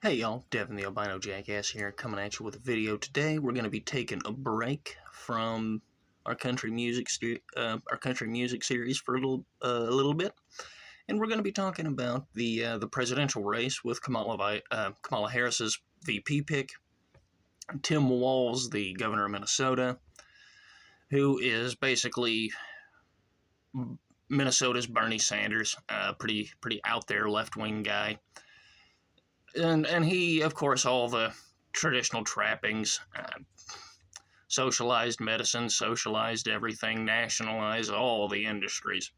Hey y'all, Devin the Albino Jackass here, coming at you with a video today. We're going to be taking a break from our country music series for a little bit, and we're going to be talking about the presidential race with Kamala Harris's VP pick, Tim Walz, the governor of Minnesota, who is basically Minnesota's Bernie Sanders, pretty out there left wing guy. And he, of course, all the traditional trappings, socialized medicine, socialized everything, nationalized all the industries.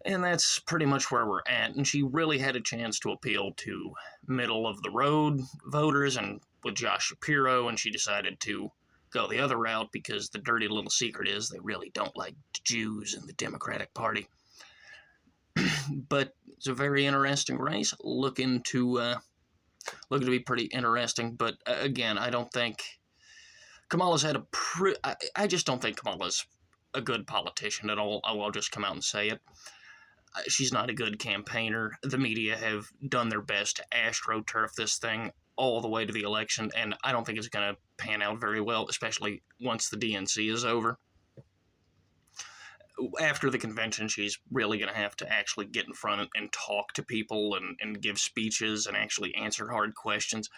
And that's pretty much where we're at. And she really had a chance to appeal to middle of the road voters and with Josh Shapiro, and she decided to go the other route because the dirty little secret is they really don't like Jews in the Democratic Party. But it's a very interesting race, looking to be pretty interesting. But again, I don't think Kamala's had I just don't think Kamala's a good politician at all. I'll just come out and say it. She's not a good campaigner. The media have done their best to astroturf this thing all the way to the election, and I don't think it's going to pan out very well, especially once the DNC is over. After the convention, she's really going to have to actually get in front and talk to people and give speeches and actually answer hard questions.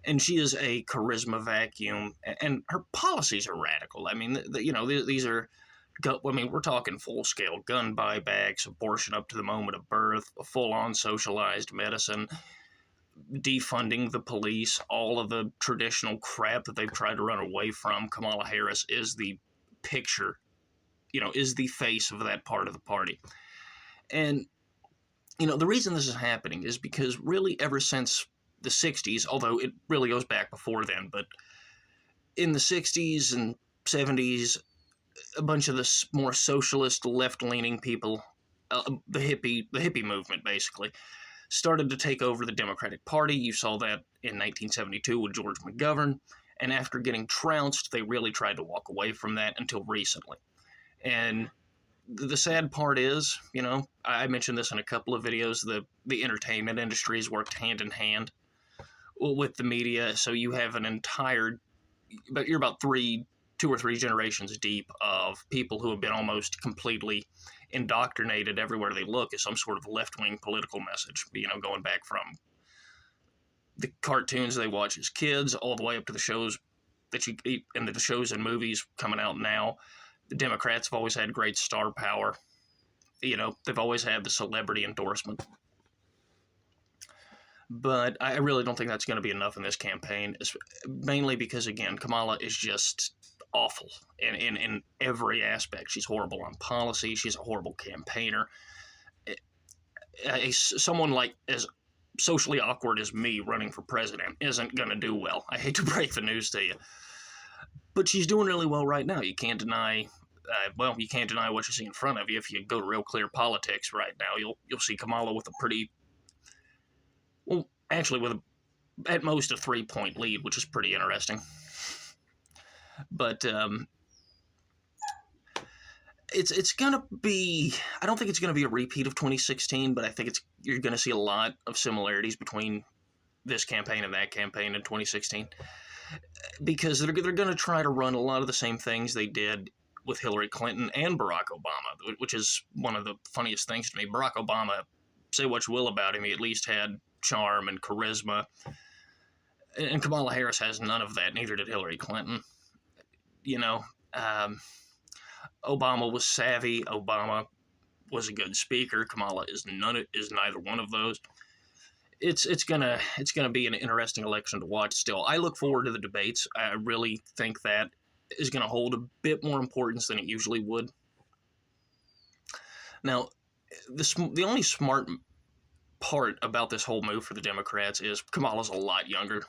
And she is a charisma vacuum, and her policies are radical. I mean, these are, we're talking full-scale gun buybacks, abortion up to the moment of birth, full-on socialized medicine, defunding the police, all of the traditional crap that they've tried to run away from. Kamala Harris is the picture, is the face of that part of the party. And, the reason this is happening is because really ever since the 60s, although it really goes back before then, but in the 60s and 70s, a bunch of the more socialist, left-leaning people, the hippie movement, basically, started to take over the Democratic Party. You saw that in 1972 with George McGovern, and after getting trounced, they really tried to walk away from that until recently. And the sad part is, I mentioned this in a couple of videos, the entertainment industries worked hand in hand with the media, so you have you're about 2 or 3 generations deep of people who have been almost completely indoctrinated everywhere they look as some sort of left-wing political message, going back from the cartoons they watch as kids all the way up to the shows the shows and movies coming out now. The Democrats have always had great star power. They've always had the celebrity endorsement. But I really don't think that's going to be enough in this campaign, mainly because, again, Kamala is just awful in every aspect. She's horrible on policy. She's a horrible campaigner. Someone like as socially awkward as me running for president isn't going to do well. I hate to break the news to you. But she's doing really well right now. You can't deny what you see in front of you. If you go to Real Clear Politics right now, you'll see Kamala with a pretty, well, actually with at most a 3-point lead, which is pretty interesting. But it's gonna be. I don't think it's gonna be a repeat of 2016, but I think you're gonna see a lot of similarities between this campaign and that campaign in 2016, because they're gonna try to run a lot of the same things they did with Hillary Clinton and Barack Obama, which is one of the funniest things to me. Barack Obama, say what you will about him, he at least had charm and charisma, and Kamala Harris has none of that. Neither did Hillary Clinton. Obama was savvy. Obama was a good speaker. Kamala is neither one of those. It's gonna be an interesting election to watch. Still, I look forward to the debates. I really think that is going to hold a bit more importance than it usually would. Now, the only smart part about this whole move for the Democrats is Kamala's a lot younger,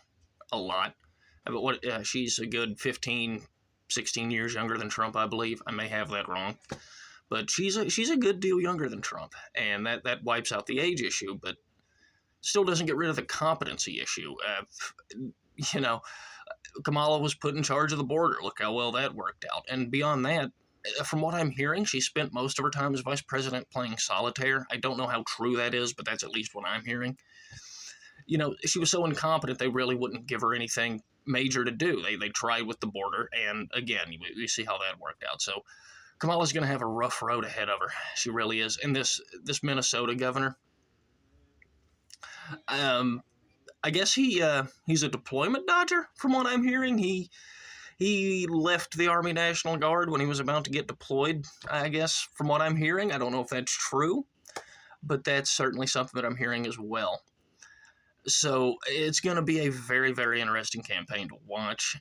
a lot. But she's a good 15, 16 years younger than Trump, I believe. I may have that wrong, but she's a good deal younger than Trump, and that wipes out the age issue, but still doesn't get rid of the competency issue. Kamala was put in charge of the border. Look how well that worked out. And beyond that, from what I'm hearing, she spent most of her time as vice president playing solitaire. I don't know how true that is, but that's at least what I'm hearing. she was so incompetent they really wouldn't give her anything major to do. They tried with the border, and again, we see how that worked out. So Kamala's going to have a rough road ahead of her. She really is. And this Minnesota governor, I guess he's a deployment dodger, from what I'm hearing. He left the Army National Guard when he was about to get deployed, I guess, from what I'm hearing. I don't know if that's true, but that's certainly something that I'm hearing as well. So it's going to be a very, very interesting campaign to watch.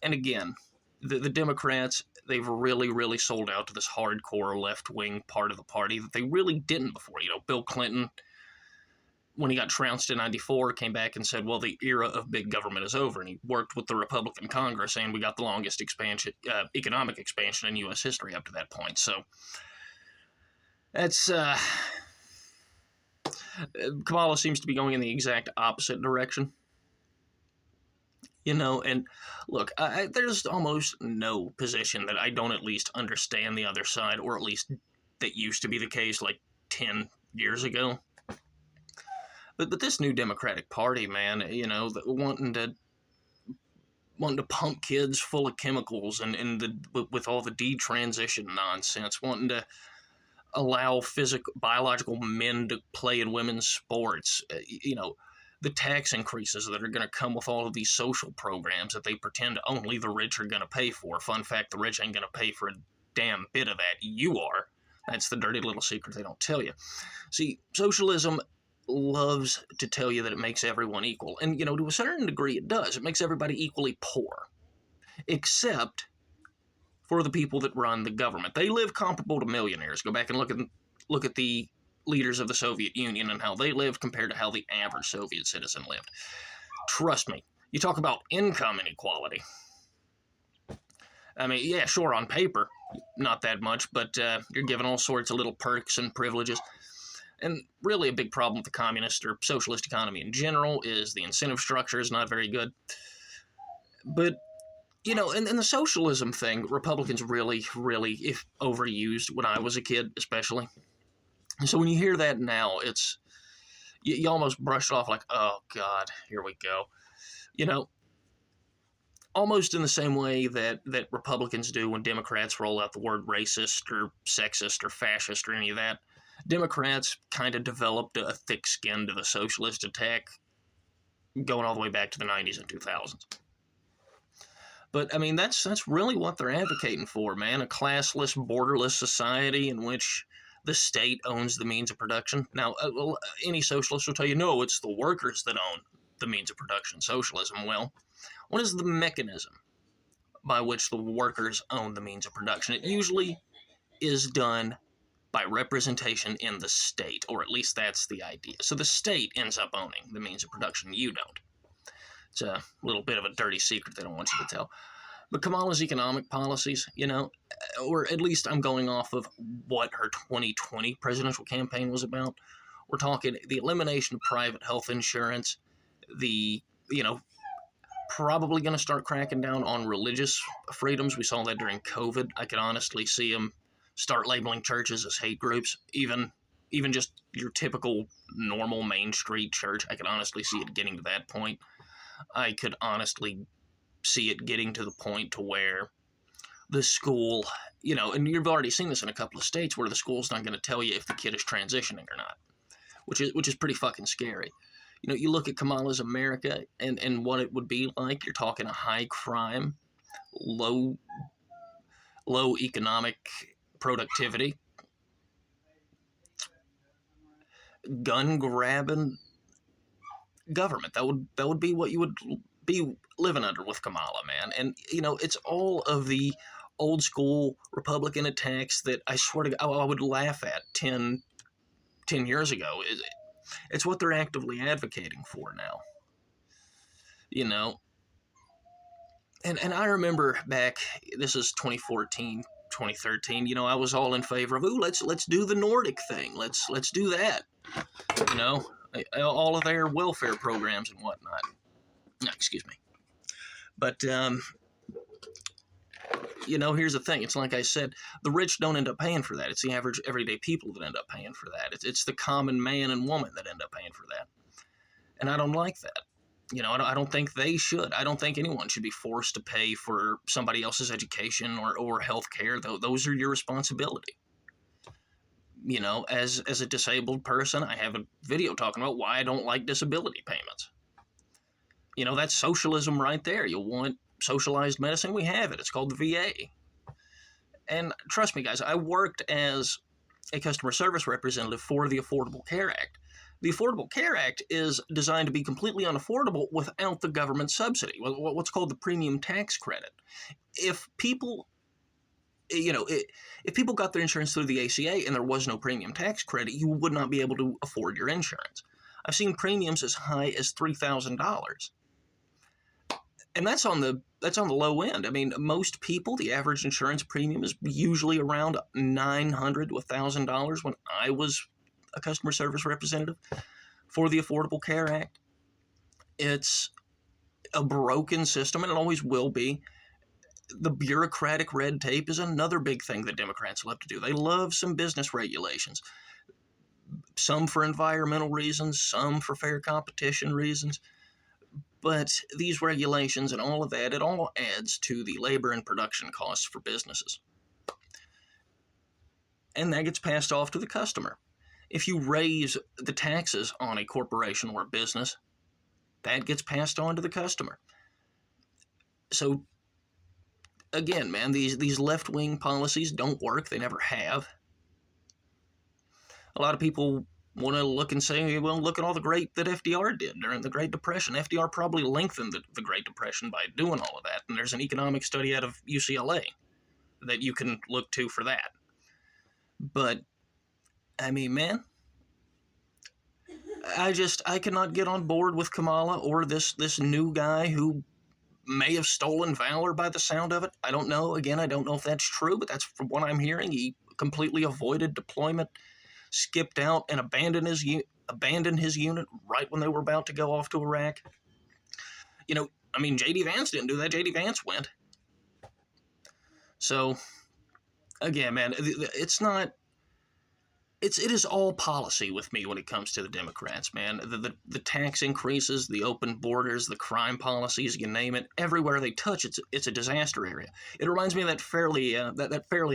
And again, the Democrats, they've really, really sold out to this hardcore left-wing part of the party that they really didn't before. Bill Clinton, when he got trounced in 94, came back and said, well, the era of big government is over. And he worked with the Republican Congress, and we got the longest economic expansion in U.S. history up to that point. So that's... Kamala seems to be going in the exact opposite direction. And look, there's almost no position that I don't at least understand the other side, or at least that used to be the case like 10 years ago. But this new Democratic Party, man, wanting to pump kids full of chemicals and with all the detransition nonsense, wanting to allow biological men to play in women's sports, the tax increases that are going to come with all of these social programs that they pretend only the rich are going to pay for. Fun fact, the rich ain't going to pay for a damn bit of that. You are. That's the dirty little secret they don't tell you. See, socialism loves to tell you that it makes everyone equal. And, to a certain degree it does. It makes everybody equally poor. Except for the people that run the government. They live comparable to millionaires. Go back and look at the leaders of the Soviet Union and how they lived compared to how the average Soviet citizen lived. Trust me, you talk about income inequality. I mean, yeah, sure, on paper, not that much, but you're given all sorts of little perks and privileges. And really a big problem with the communist or socialist economy in general is the incentive structure is not very good. But and the socialism thing, Republicans really, really, if overused when I was a kid, especially. So when you hear that now, it's, you almost brush it off like, oh, God, here we go. Almost in the same way that Republicans do when Democrats roll out the word racist or sexist or fascist or any of that. Democrats kind of developed a thick skin to the socialist attack going all the way back to the 90s and 2000s. But, I mean, that's really what they're advocating for, man. A classless, borderless society in which the state owns the means of production. Now, any socialist will tell you, no, it's the workers that own the means of production. Socialism, well, what is the mechanism by which the workers own the means of production? It usually is done by representation in the state, or at least that's the idea. So the state ends up owning the means of production. You don't. It's a little bit of a dirty secret they don't want you to tell. But Kamala's economic policies, or at least I'm going off of what her 2020 presidential campaign was about. We're talking the elimination of private health insurance, probably going to start cracking down on religious freedoms. We saw that during COVID. I could honestly see them start labeling churches as hate groups, even just your typical normal Main Street church. I could honestly see it getting to that point. I could honestly see it getting to the point to where the school, and you've already seen this in a couple of states where the school's not going to tell you if the kid is transitioning or not, which is pretty fucking scary. You look at Kamala's America and what it would be like. You're talking a high crime, low economic productivity, gun grabbing government. That would be what you would be living under with Kamala, man. And it's all of the old school Republican attacks that I swear to God I would laugh at 10 years ago. It's what they're actively advocating for now. And I remember back, this is 2014, 2013, I was all in favor of, let's do the Nordic thing. Let's do that. All of their welfare programs and whatnot. No, excuse me. But, here's the thing. It's like I said, the rich don't end up paying for that. It's the average everyday people that end up paying for that. It's the common man and woman that end up paying for that. And I don't like that. I don't think they should. I don't think anyone should be forced to pay for somebody else's education or health care. Those are your responsibility. As a disabled person, I have a video talking about why I don't like disability payments. That's socialism right there. You want socialized medicine? We have it. It's called the VA. And trust me, guys, I worked as a customer service representative for the Affordable Care Act. The Affordable Care Act is designed to be completely unaffordable without the government subsidy, what's called the premium tax credit. If people, if people got their insurance through the ACA and there was no premium tax credit, you would not be able to afford your insurance. I've seen premiums as high as $3,000. And that's on the low end. I mean, most people, the average insurance premium is usually around $900 to $1,000 when I was a customer service representative for the Affordable Care Act. It's a broken system, and it always will be. The bureaucratic red tape is another big thing that Democrats love to do. They love some business regulations, some for environmental reasons, some for fair competition reasons. But these regulations and all of that, it all adds to the labor and production costs for businesses. And that gets passed off to the customer. If you raise the taxes on a corporation or a business, that gets passed on to the customer. So, again, man, these left-wing policies don't work. They never have. A lot of people want to look and say, well, look at all the great that FDR did during the Great Depression. FDR probably lengthened the Great Depression by doing all of that. And there's an economic study out of UCLA that you can look to for that. But, I mean, man, I cannot get on board with Kamala or this new guy who may have stolen Valor by the sound of it. I don't know. Again, I don't know if that's true, but that's from what I'm hearing. He completely avoided deployment, skipped out, and abandoned his unit right when they were about to go off to Iraq. J.D. Vance didn't do that. J.D. Vance went. So, again, man, it is all policy with me when it comes to the Democrats, man. The tax increases, the open borders, the crime policies, you name it. Everywhere they touch, it's a disaster area. It reminds me of that Fairly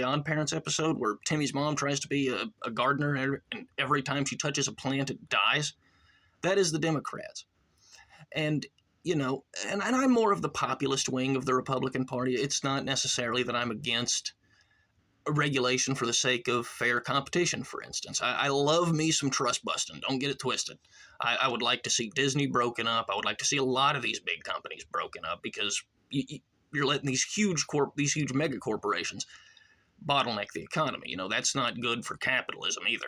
Odd Parents episode where Timmy's mom tries to be a gardener, and every time she touches a plant, it dies. That is the Democrats. And, and I'm more of the populist wing of the Republican Party. It's not necessarily that I'm against regulation for the sake of fair competition, for instance. I love me some trust busting. Don't get it twisted. I would like to see Disney broken up. I would like to see a lot of these big companies broken up because you're letting these huge mega corporations bottleneck the economy. That's not good for capitalism either.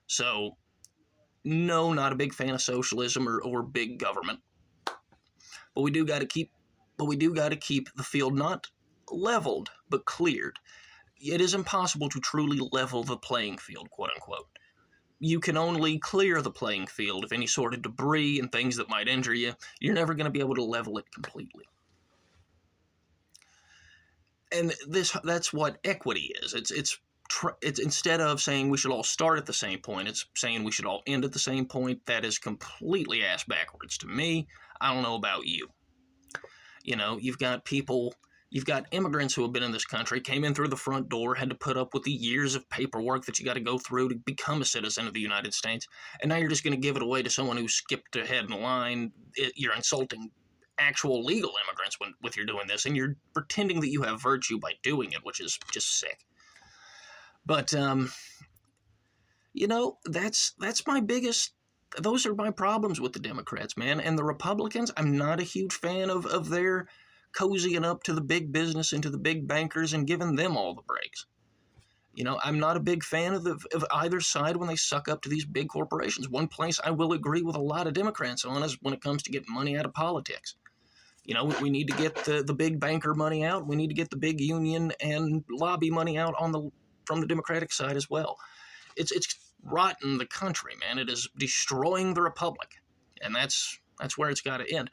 So, no, not a big fan of socialism or big government. But we do got to keep the field not leveled but cleared. It is impossible to truly level the playing field, quote unquote. You can only clear the playing field of any sort of debris and things that might injure you. You're never going to be able to level it completely. And that's what equity is. It's instead of saying we should all start at the same point, it's saying we should all end at the same point. That is completely ass backwards to me. I don't know about you. You've got immigrants who have been in this country, came in through the front door, had to put up with the years of paperwork that you got to go through to become a citizen of the United States, and now you're just going to give it away to someone who skipped ahead in the line. You're insulting actual legal immigrants with you're doing this, and you're pretending that you have virtue by doing it, which is just sick. But, that's my biggest... Those are my problems with the Democrats, man. And the Republicans, I'm not a huge fan of their cozying up to the big business and to the big bankers and giving them all the breaks. I'm not a big fan of either side when they suck up to these big corporations. One place I will agree with a lot of Democrats on is when it comes to getting money out of politics. We need to get the big banker money out. We need to get the big union and lobby money out from the Democratic side as well. It's rotten the country, man. It is destroying the republic, and that's where it's got to end.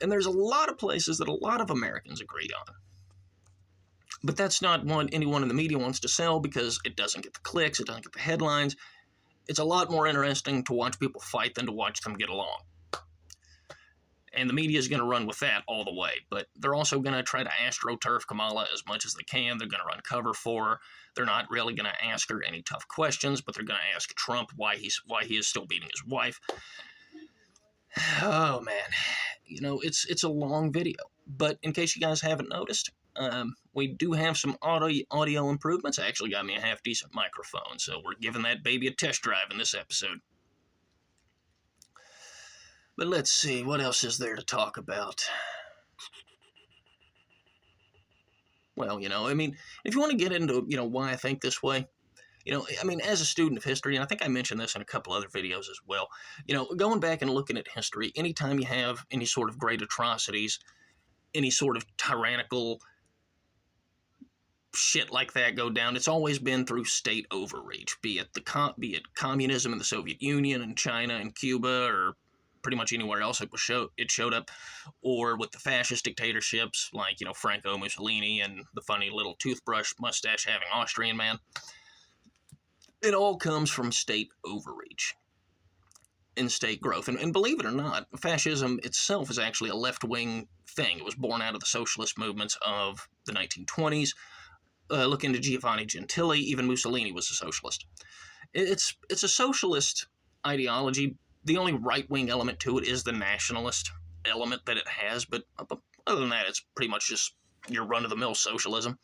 And there's a lot of places that a lot of Americans agree on. But that's not what anyone in the media wants to sell because it doesn't get the clicks, it doesn't get the headlines. It's a lot more interesting to watch people fight than to watch them get along. And the media is going to run with that all the way. But they're also going to try to astroturf Kamala as much as they can. They're going to run cover for her. They're not really going to ask her any tough questions, but they're going to ask Trump why he is still beating his wife. Oh, man. You know, it's a long video. But in case you guys haven't noticed, we do have some audio improvements. I actually got me a half-decent microphone, so we're giving that baby a test drive in this episode. But let's see, what else is there to talk about? Well, you know, I mean, if you want to get into, you know, why I think this way, you know, I mean, as a student of history, and I think I mentioned this in a couple other videos as well, you know, going back and looking at history, anytime you have any sort of great atrocities, any sort of tyrannical shit like that go down, it's always been through state overreach, be it communism in the Soviet Union and China and Cuba, or pretty much anywhere else it showed up, or with the fascist dictatorships like, you know, Franco Mussolini and the funny little toothbrush mustache having Austrian man. It all comes from state overreach and state growth. And believe it or not, fascism itself is actually a left-wing thing. It was born out of the socialist movements of the 1920s. Look into Giovanni Gentili. Even Mussolini was a socialist. It's a socialist ideology. The only right-wing element to it is the nationalist element that it has, but other than that, it's pretty much just your run-of-the-mill socialism.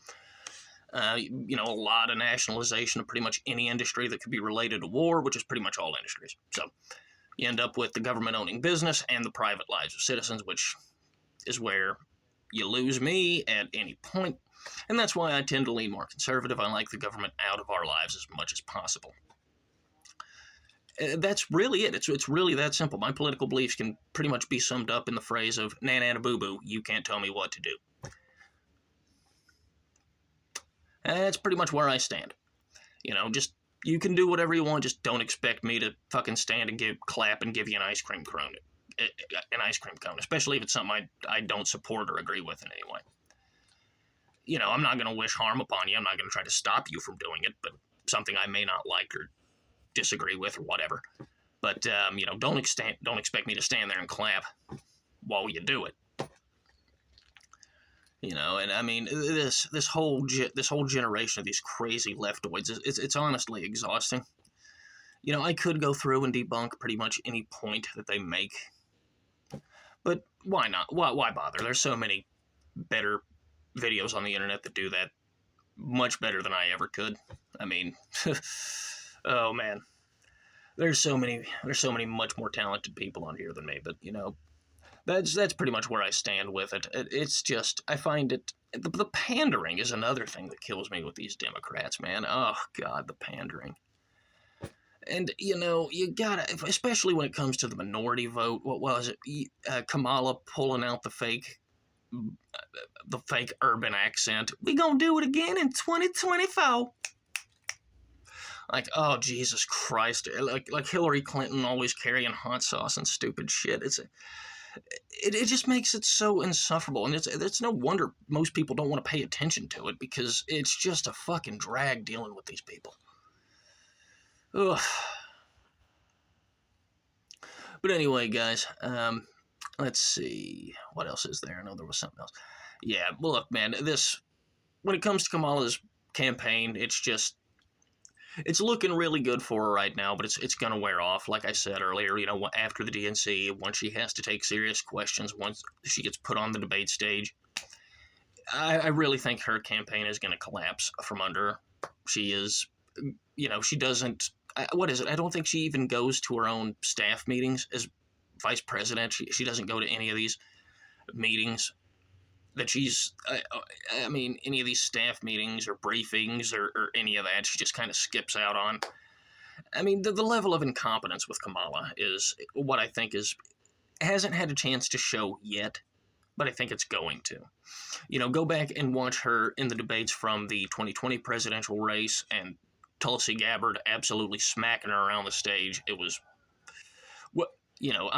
You know, a lot of nationalization of pretty much any industry that could be related to war, which is pretty much all industries. So you end up with the government owning business and the private lives of citizens, which is where you lose me at any point. And that's why I tend to lean more conservative. I like the government out of our lives as much as possible. That's really it. It's really that simple. My political beliefs can pretty much be summed up in the phrase of, "Nana boo boo, you can't tell me what to do." That's pretty much where I stand. You know, just, you can do whatever you want, just don't expect me to fucking stand and clap and give you an ice cream cone, especially if it's something I don't support or agree with in any way. You know, I'm not going to wish harm upon you. I'm not going to try to stop you from doing it, but something I may not like or disagree with or whatever. But, you know, don't expect me to stand there and clap while you do it. You know, and I mean, this whole generation of these crazy leftoids, it's honestly exhausting. You know, I could go through and debunk pretty much any point that they make, but why not? Why bother? There's so many better videos on the internet that do that much better than I ever could. I mean, oh man, there's so many much more talented people on here than me. But you know, that's pretty much where I stand with it. It's just, I find it, the pandering is another thing that kills me with these Democrats, man. Oh God, the pandering. And, you know, you gotta, especially when it comes to the minority vote, what was it? Kamala pulling out the fake urban accent. We gonna do it again in 2024. Like, oh, Jesus Christ. Like Hillary Clinton always carrying hot sauce and stupid shit. It just makes it so insufferable. And it's no wonder most people don't want to pay attention to it, because it's just a fucking drag dealing with these people. Ugh. But anyway, guys, let's see. What else is there? I know there was something else. Yeah, well, look, man, when it comes to Kamala's campaign, it's looking really good for her right now, but it's going to wear off. Like I said earlier, you know, after the DNC, once she has to take serious questions, once she gets put on the debate stage, I really think her campaign is going to collapse from under her. She is, you know, she doesn't, what is it? I don't think she even goes to her own staff meetings as vice president. She doesn't go to any of these meetings that she's, I mean, any of these staff meetings or briefings or any of that. She just kind of skips out on. I mean, the level of incompetence with Kamala is what I think hasn't had a chance to show yet, but I think it's going to. You know, go back and watch her in the debates from the 2020 presidential race, and Tulsi Gabbard absolutely smacking her around the stage. It was, you know,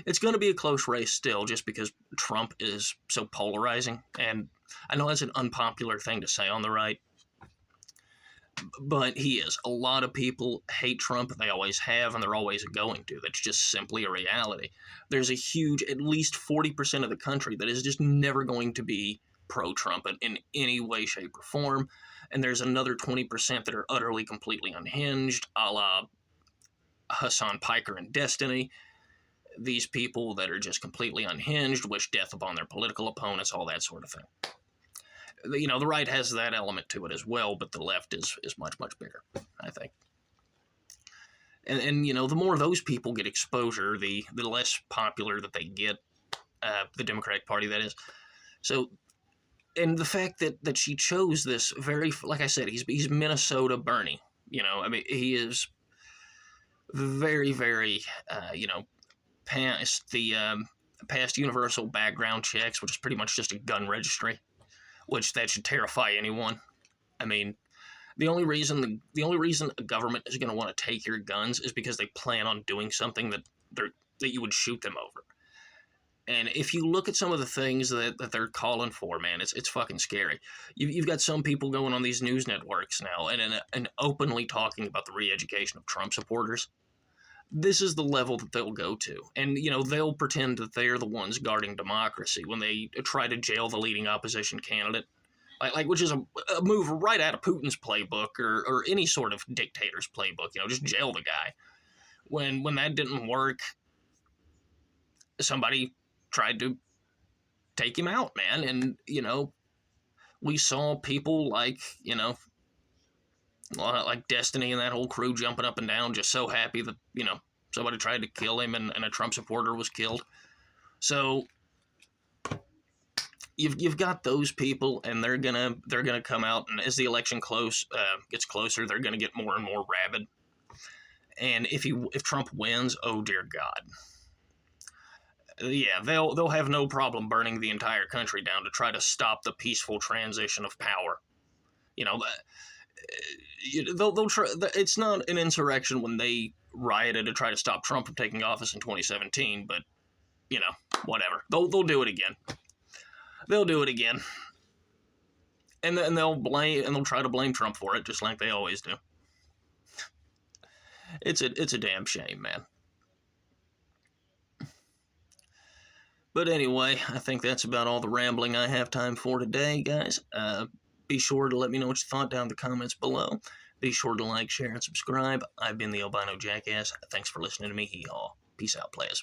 it's going to be a close race still, just because Trump is so polarizing. And I know that's an unpopular thing to say on the right, But he is. A lot of people hate Trump. They always have, and they're always going to. That's just simply a reality. There's a huge, at least 40% of the country that is just never going to be pro-Trump in any way, shape, or form. And there's another 20% that are utterly, completely unhinged, a la Hassan Piker in Destiny. These people that are just completely unhinged, wish death upon their political opponents, all that sort of thing. The right has that element to it as well, but the left is much, much bigger, I think. And the more those people get exposure, the less popular that they get, the Democratic Party, that is. So, and the fact that she chose this very, like I said, he's Minnesota Bernie. He is very, very, past the past universal background checks, which is pretty much just a gun registry, which that should terrify anyone. I mean, the only reason a government is going to want to take your guns is because they plan on doing something that you would shoot them over. And if you look at some of the things that they're calling for, man, it's fucking scary. You've got some people going on these news networks now and openly talking about the re-education of Trump supporters. This is the level that they'll go to. And, they'll pretend that they're the ones guarding democracy when they try to jail the leading opposition candidate. Which is a move right out of Putin's playbook or any sort of dictator's playbook. Just jail the guy. When that didn't work, somebody tried to take him out, man. And, we saw people like Destiny and that whole crew jumping up and down, just so happy that, somebody tried to kill him and a Trump supporter was killed. So you've got those people, and they're gonna come out, and as the election gets closer, they're gonna get more and more rabid. And if Trump wins, oh dear God, yeah, they'll have no problem burning the entire country down to try to stop the peaceful transition of power. They'll try. It's not an insurrection when they rioted to try to stop Trump from taking office in 2017, but whatever. They'll do it again. They'll do it again, and then they'll try to blame Trump for it, just like they always do. It's a damn shame, man. But anyway, I think that's about all the rambling I have time for today, guys. Be sure to let me know what you thought down in the comments below. Be sure to like, share, and subscribe. I've been the Albino Jackass. Thanks for listening to me. Hee-haw. Peace out, players.